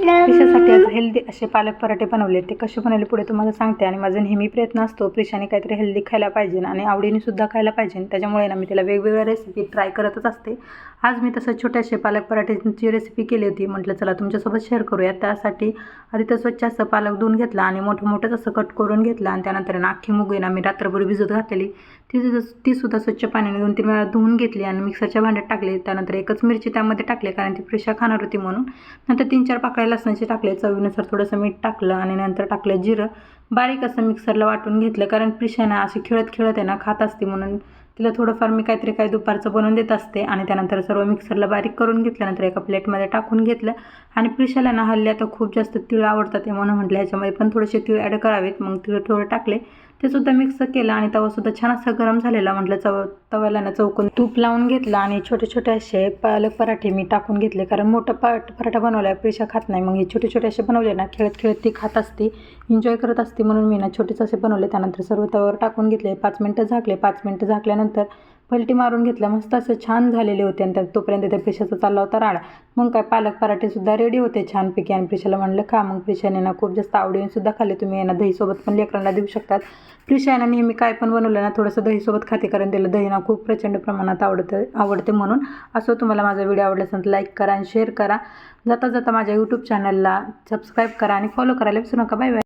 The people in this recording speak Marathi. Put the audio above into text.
प्रिशासाठी आज हेल्दी असे पालक पराठे बनवले. ते कसे बनवले पुढे तुम्हाला सांगते. आणि माझा नेहमी प्रयत्न असतो प्रिशाने काहीतरी हेल्दी खायला पाहिजे आणि आवडीने सुद्धा खायला पाहिजे. त्याच्यामुळे ना मी त्याला वेगवेगळ्या रेसिपी ट्राय करतच असते. आज मी तसं छोट्याशा पालक पराठ्याची रेसिपी केली होती. म्हटलं चला तुमच्यासोबत शेअर करूया. त्यासाठी आधी तर स्वच्छ असं पालक धुवून घेतला आणि मोठं असं कट करून घेतला. आणि त्यानंतर ना अख्खी मूग आहे ना मी रात्रभर भिजत घातलेली, ती सुद्धा स्वच्छ पाण्याने 2-3 वेळा धुवून घेतली आणि मिक्सरच्या भांड्यात टाकले. त्यानंतर एकच मिरची त्यामध्ये टाकली कारण ती प्रिशा खाणार होती म्हणून. नंतर 3-4 पाकळ्या लसणाचे टाकले, चवीनुसार थोडंसं मीठ टाकलं आणि नंतर टाकलं जिरं. बारीक असं मिक्सरला वाटून घेतलं कारण प्रिशा ना अशी खेळत आहे ना खात असते, म्हणून तिला थोडंफार मी काय दुपारचं बनवून देत असते. आणि त्यानंतर सर्व मिक्सरला बारीक करून घेतल्यानंतर एका प्लेटमध्ये टाकून घेतलं. आणि प्रिशाला ना हल्ली आता खूप जास्त तीळ आवडतात ते, म्हणून म्हटलं ह्याच्यामध्ये पण थोडेसे तीळ ॲड करावेत. मग तीळ थोडं टाकले, ते सुद्धा मिक्स केलं आणि तवासुद्धा छान असा गरम झालेला. म्हटलं तव्याला ना चौकोन तूप लावून घेतलं आणि छोटे असे पालक पराठे मी टाकून घेतले कारण मोठा पराठा बनवला प्रिशा खात नाही. मग हे छोटे असे बनवले ना खेळत ती खात असते, एन्जॉय करत असते, म्हणून मी ना छोटेच असे बनवले. त्यानंतर सर्व तव्यावर टाकून घेतले, 5 मिनटं झाकले. 5 मिनटं झाकल्यानंतर पलटी मारून घेतलं. मस्त असे छान झालेले होते. आणि तोपर्यंत त्या प्रिशाचा चालला होता राडा. मग काय पालक पराठेसुद्धा रेडी होते छानपैकी. आणि प्रिशाला म्हणलं खा. मग प्रिशाने ना खूप जास्त आवडीने सुद्धा खाल्ले. तुम्ही यांना दहीसोबत पण लेकरांना देऊ शकतात. प्रिशा यांना नेहमी काय पण बनवलं ना थोडंसं दहीसोबत खाते कारण त्याला दही ना खूप प्रचंड प्रमाणात आवडते म्हणून. असं तुम्हाला माझा व्हिडिओ आवडला असेल तर लाईक करा आणि शेअर करा. जाता माझ्या यूट्यूब चॅनलला सबस्क्राईब करा आणि फॉलो करायला विसरू नका. Bye bye.